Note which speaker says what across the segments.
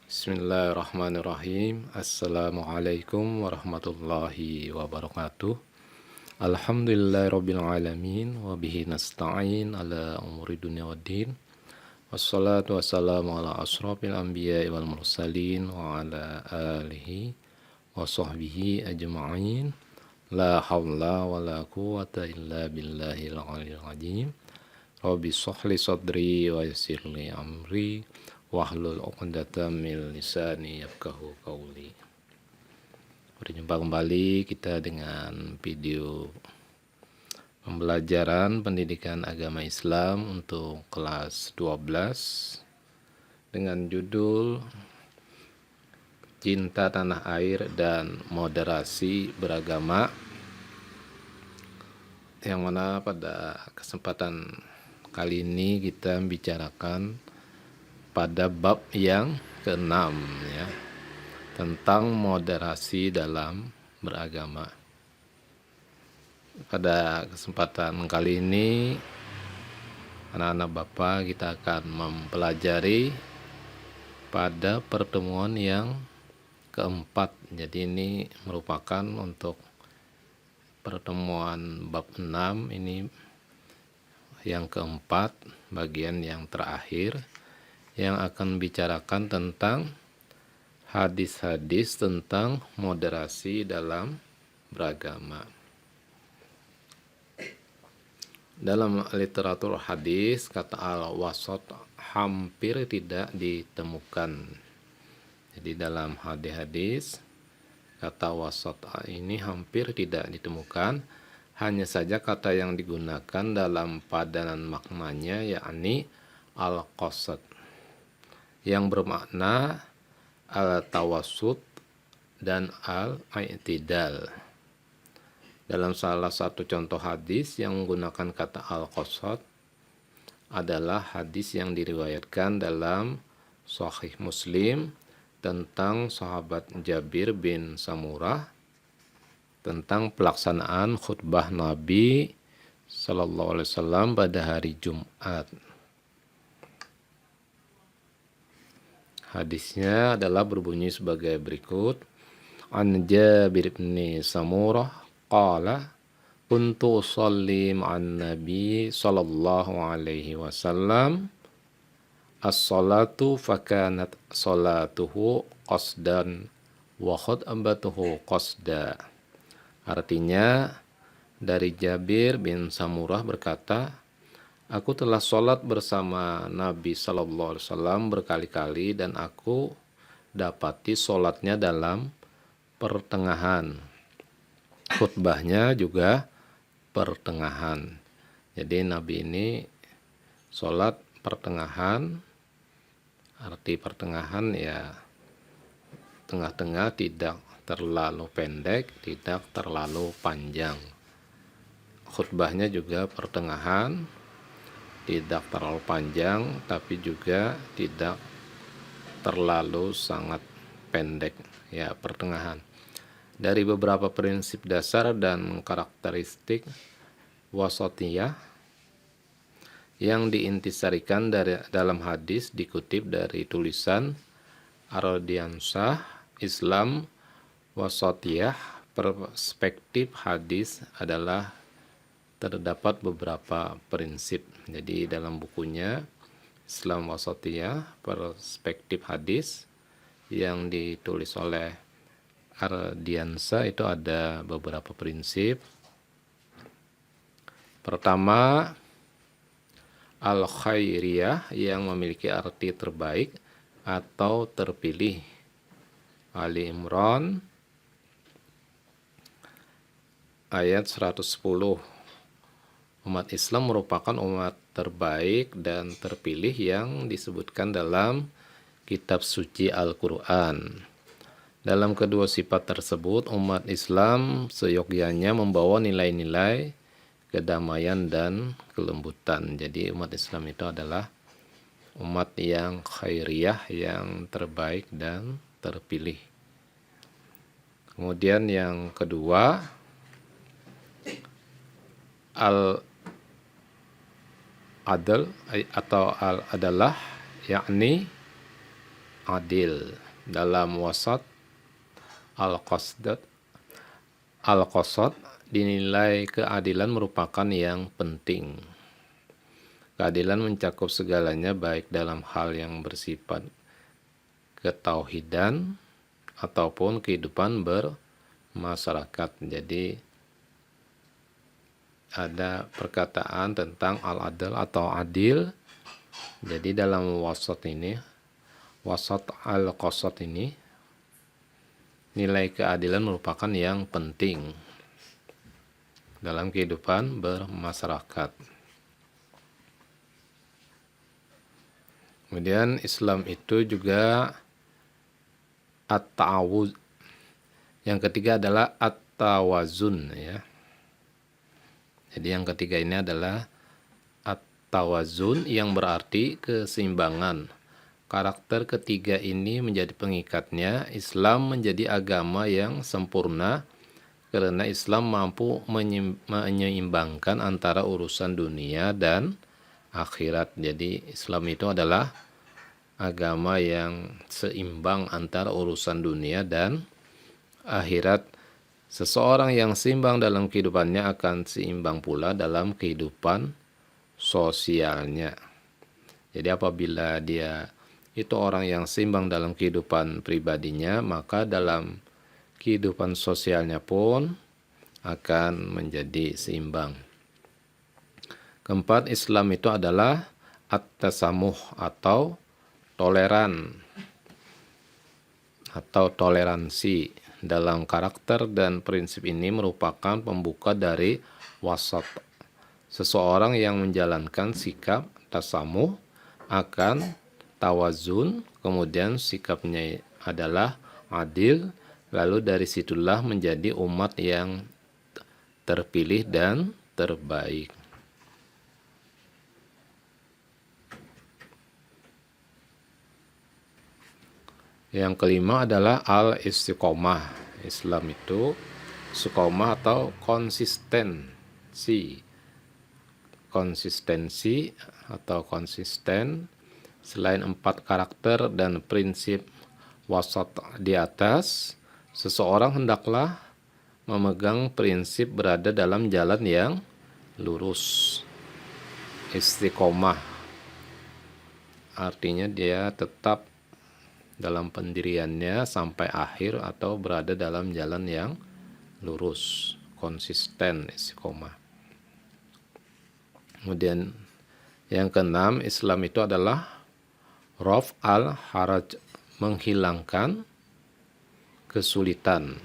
Speaker 1: Bismillahirrahmanirrahim. Assalamualaikum warahmatullahi wabarakatuh. Alhamdulillahirabbil alamin wa bihi nasta'in ala umuri dunya waddin. Wassalatu wassalamu ala asrofil anbiya'i wal mursalin wa ala alihi wa sahbihi ajma'in. La hawla wa la quwwata illa billahil aliyyil azim. Rabbi shrahli sadri wa yassirli amri wahlul 'uqdatam min lisani yafqahu qawli. Berjumpa kembali kita dengan video pembelajaran pendidikan agama Islam untuk kelas 12 dengan judul Cinta Tanah Air dan Moderasi Beragama, yang mana pada kesempatan kali ini kita membicarakan pada bab yang ke-6 ya, tentang moderasi dalam beragama. Pada kesempatan kali ini anak-anak Bapak kita akan mempelajari pada pertemuan yang keempat. Jadi ini merupakan untuk pertemuan bab 6 ini yang keempat, bagian yang terakhir, yang akan bicarakan tentang hadis-hadis tentang moderasi dalam beragama. Dalam literatur hadis, kata al-wasat hampir tidak ditemukan. Jadi dalam hadis-hadis, kata wasat ini hampir tidak ditemukan. Hanya saja kata yang digunakan dalam padanan maknanya yakni al-qasad, yang bermakna al-tawassut dan al-i'tidal. Dalam salah satu contoh hadis yang menggunakan kata al-qasad adalah hadis yang diriwayatkan dalam Sahih Muslim tentang sahabat Jabir bin Samurah tentang pelaksanaan khutbah Nabi Sallallahu Alaihi Wasallam pada hari Jumat. Hadisnya adalah berbunyi sebagai berikut. An Jabir bin Samurah qala kuntu usalli ma'an Nabi sallallahu alaihi wasallam as-salatu fakanat salatuhu qasdan wa khutbatuhu qasda. Artinya, dari Jabir bin Samurah berkata, aku telah sholat bersama Nabi Sallallahu Alaihi Wasallam berkali-kali dan aku dapati sholatnya dalam pertengahan. Khutbahnya juga pertengahan. Jadi Nabi ini sholat pertengahan, arti pertengahan ya tengah-tengah, tidak terlalu pendek, tidak terlalu panjang. Khutbahnya juga pertengahan, tidak terlalu panjang, tapi juga tidak terlalu sangat pendek, ya pertengahan. Dari beberapa prinsip dasar dan karakteristik wasatiyah yang diintisarikan dalam hadis dikutip dari tulisan Ardiansah Islam Wasatiyah. Perspektif hadis adalah terdapat beberapa prinsip. Jadi dalam bukunya Islam Wasatiyah, perspektif hadis yang ditulis oleh Ardiansa itu ada beberapa prinsip. Pertama, al-khairiyah yang memiliki arti terbaik atau terpilih. Ali Imran ayat 110. Umat Islam merupakan umat terbaik dan terpilih yang disebutkan dalam kitab suci Al-Quran. Dalam kedua sifat tersebut, umat Islam seyogyanya membawa nilai-nilai kedamaian dan kelembutan. Jadi umat Islam itu adalah umat yang khairiyah, yang terbaik dan terpilih. Kemudian yang kedua, al-adl atau al-adalah, yakni adil. Dalam wasat al-qasad dinilai keadilan merupakan yang penting. Keadilan mencakup segalanya baik dalam hal yang bersifat ketauhidan ataupun kehidupan bermasyarakat. Jadi ada perkataan tentang al-adl atau adil. Jadi dalam wasat al-qasad ini nilai keadilan merupakan yang penting dalam kehidupan bermasyarakat. Kemudian Islam itu juga at-ta'awuz. Yang ketiga adalah at-tawazun ya. Jadi yang ketiga ini adalah at-tawazun yang berarti keseimbangan. Karakter ketiga ini menjadi pengikatnya. Islam menjadi agama yang sempurna karena Islam mampu menyeimbangkan antara urusan dunia dan akhirat. Jadi Islam itu adalah agama yang seimbang antara urusan dunia dan akhirat. Seseorang yang seimbang dalam kehidupannya akan seimbang pula dalam kehidupan sosialnya. Jadi apabila dia itu orang yang seimbang dalam kehidupan pribadinya, maka dalam kehidupan sosialnya pun akan menjadi seimbang. Keempat, Islam itu adalah at-tasamuh atau toleran atau toleransi. Dalam karakter dan prinsip ini merupakan pembuka dari wasat. Seseorang yang menjalankan sikap tasamuh akan tawazun, kemudian sikapnya adalah adil, lalu dari situlah menjadi umat yang terpilih dan terbaik. Yang kelima adalah al-istiqomah. Islam itu istiqomah atau konsistensi. Konsistensi atau konsisten. Selain 4 karakter dan prinsip wasat di atas, seseorang hendaklah memegang prinsip berada dalam jalan yang lurus. Istiqomah artinya dia tetap dalam pendiriannya sampai akhir atau berada dalam jalan yang lurus, konsisten, istiqomah. Kemudian yang keenam, Islam itu adalah raf al-haraj, menghilangkan kesulitan.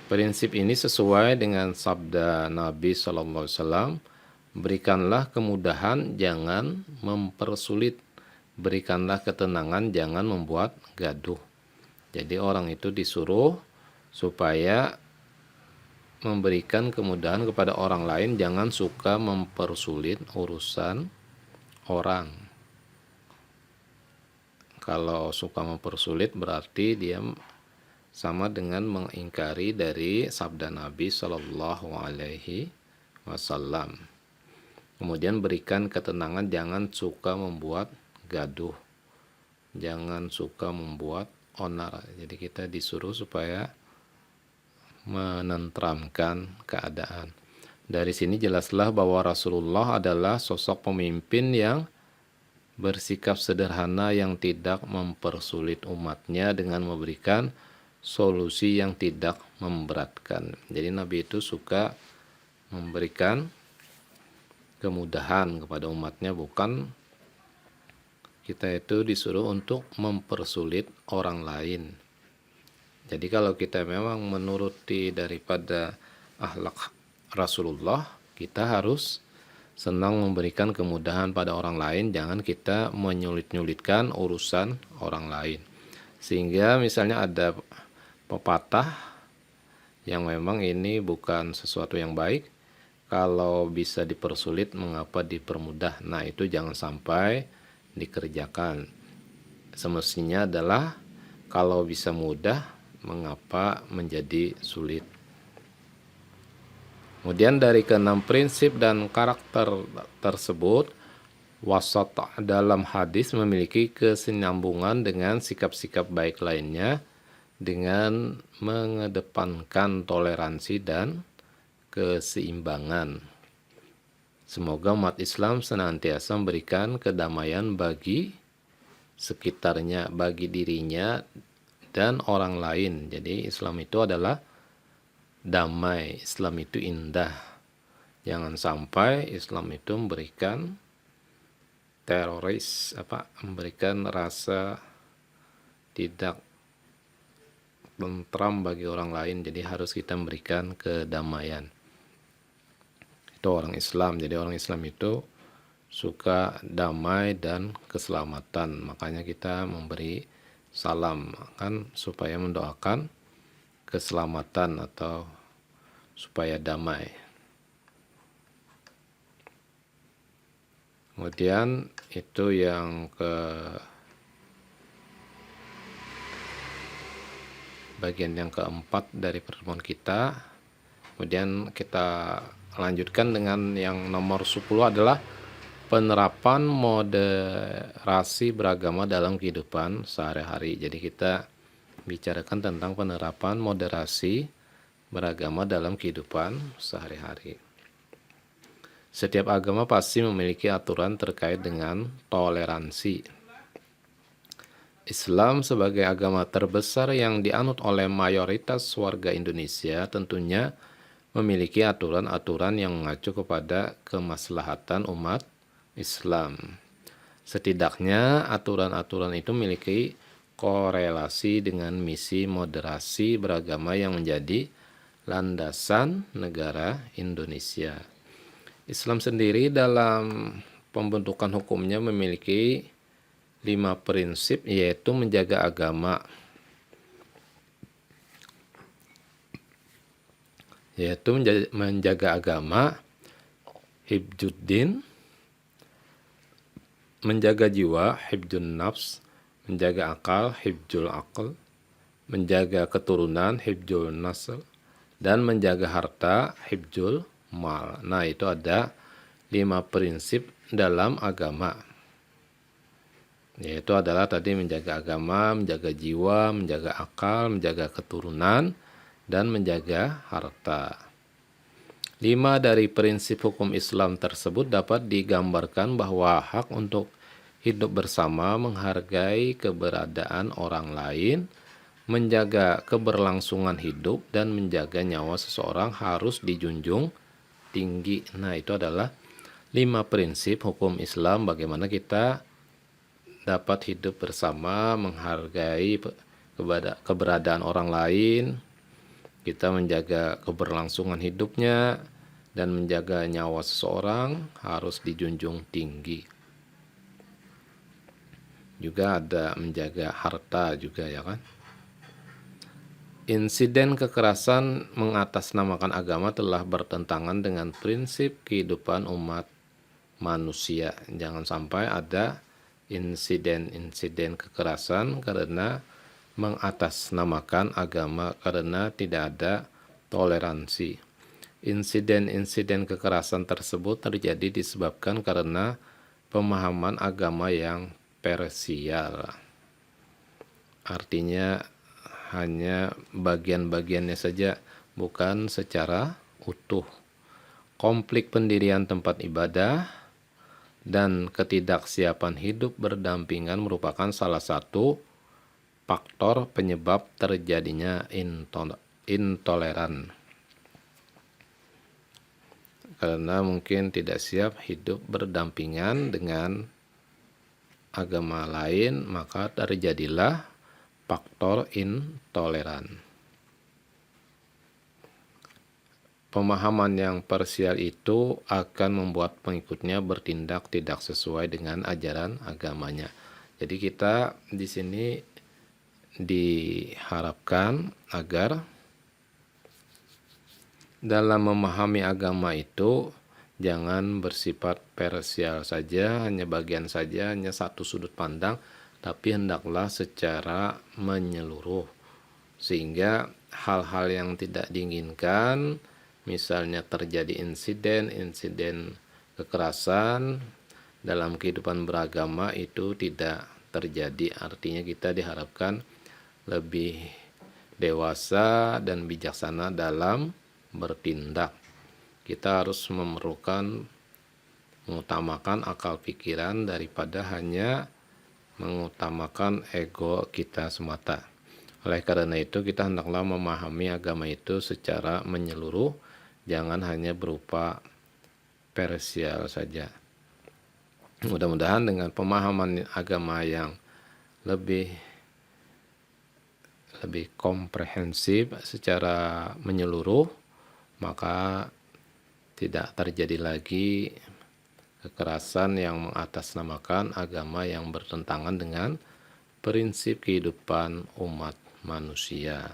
Speaker 1: Prinsip ini sesuai dengan sabda Nabi SAW, berikanlah kemudahan, jangan mempersulit. Berikanlah ketenangan, jangan membuat gaduh. Jadi orang itu disuruh supaya memberikan kemudahan kepada orang lain, jangan suka mempersulit urusan orang. Kalau suka mempersulit berarti dia sama dengan mengingkari dari sabda Nabi Shallallahu Alaihi Wasallam. Kemudian berikan ketenangan, jangan suka membuat gaduh, jangan suka membuat onar. Jadi kita disuruh supaya menenteramkan keadaan. Dari sini jelaslah bahwa Rasulullah adalah sosok pemimpin yang bersikap sederhana, yang tidak mempersulit umatnya dengan memberikan solusi yang tidak memberatkan. Jadi Nabi itu suka memberikan kemudahan kepada umatnya, bukan kita itu disuruh untuk mempersulit orang lain. Jadi kalau kita memang menuruti daripada akhlak Rasulullah, kita harus senang memberikan kemudahan pada orang lain, jangan kita menyulit-nyulitkan urusan orang lain. Sehingga misalnya ada pepatah yang memang ini bukan sesuatu yang baik, kalau bisa dipersulit mengapa dipermudah. Nah, itu jangan sampai dikerjakan. Semestinya adalah kalau bisa mudah, mengapa menjadi sulit. Kemudian dari keenam prinsip dan karakter tersebut, Wasat dalam hadis memiliki kesinambungan dengan sikap-sikap baik lainnya dengan mengedepankan toleransi dan keseimbangan. Semoga umat Islam senantiasa memberikan kedamaian bagi sekitarnya, bagi dirinya dan orang lain. Jadi Islam itu adalah damai, Islam itu indah. Jangan sampai Islam itu memberikan memberikan rasa tidak tentram bagi orang lain. Jadi harus kita memberikan kedamaian. Itu orang Islam. Jadi orang Islam itu suka damai dan keselamatan. Makanya kita memberi salam kan supaya mendoakan keselamatan atau supaya damai. Kemudian itu yang bagian yang keempat dari pertemuan kita. Kemudian kita lanjutkan dengan yang nomor 10 adalah penerapan moderasi beragama dalam kehidupan sehari-hari. Jadi kita bicarakan tentang penerapan moderasi beragama dalam kehidupan sehari-hari. Setiap agama pasti memiliki aturan terkait dengan toleransi. Islam sebagai agama terbesar yang dianut oleh mayoritas warga Indonesia tentunya memiliki aturan-aturan yang mengacu kepada kemaslahatan umat Islam. Setidaknya aturan-aturan itu memiliki korelasi dengan misi moderasi beragama yang menjadi landasan negara Indonesia. Islam sendiri dalam pembentukan hukumnya memiliki 5 prinsip, yaitu menjaga agama, hibjuddin, menjaga jiwa, hibjun nafs, menjaga akal, hibjul akal, menjaga keturunan, hibjul nasl, dan menjaga harta, hibjul mal. Nah, itu ada 5 prinsip dalam agama. Yaitu adalah tadi menjaga agama, menjaga jiwa, menjaga akal, menjaga keturunan, dan menjaga harta. 5 dari prinsip hukum Islam tersebut dapat digambarkan bahwa hak untuk hidup bersama, menghargai keberadaan orang lain, menjaga keberlangsungan hidup, dan menjaga nyawa seseorang harus dijunjung tinggi. Nah, itu adalah 5 prinsip hukum Islam bagaimana kita dapat hidup bersama, menghargai keberadaan orang lain, kita menjaga keberlangsungan hidupnya, dan menjaga nyawa seseorang harus dijunjung tinggi. Juga ada menjaga harta juga, ya kan? Insiden kekerasan mengatasnamakan agama telah bertentangan dengan prinsip kehidupan umat manusia. Jangan sampai ada insiden-insiden kekerasan karena mengatasnamakan agama, karena tidak ada toleransi. Insiden-insiden kekerasan tersebut terjadi disebabkan karena pemahaman agama yang parsial. Artinya hanya bagian-bagiannya saja, bukan secara utuh. Konflik pendirian tempat ibadah dan ketidaksiapan hidup berdampingan merupakan salah satu faktor penyebab terjadinya intoleran. Karena mungkin tidak siap hidup berdampingan dengan agama lain, maka terjadilah faktor intoleran. Pemahaman yang parsial itu akan membuat pengikutnya bertindak tidak sesuai dengan ajaran agamanya. Jadi kita di sini diharapkan agar dalam memahami agama itu jangan bersifat parsial saja, hanya bagian saja, hanya satu sudut pandang, tapi hendaklah secara menyeluruh. Sehingga hal-hal yang tidak diinginkan, misalnya terjadi insiden kekerasan, dalam kehidupan beragama itu tidak terjadi. Artinya kita diharapkan lebih dewasa dan bijaksana dalam bertindak. Kita harus mengutamakan akal pikiran daripada hanya mengutamakan ego kita semata. Oleh karena itu kita hendaklah memahami agama itu secara menyeluruh, jangan hanya berupa parsial saja. Mudah-mudahan dengan pemahaman agama yang lebih komprehensif secara menyeluruh, maka tidak terjadi lagi kekerasan yang mengatasnamakan agama yang bertentangan dengan prinsip kehidupan umat manusia.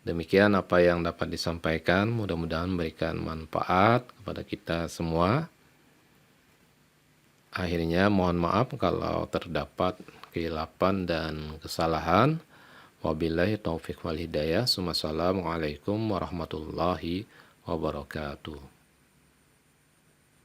Speaker 1: Demikian apa yang dapat disampaikan, mudah-mudahan memberikan manfaat kepada kita semua. Akhirnya mohon maaf kalau terdapat kehilapan dan kesalahan. Wabillahi taufiq wal hidayah. Assalamualaikum warahmatullahi wabarakatuh.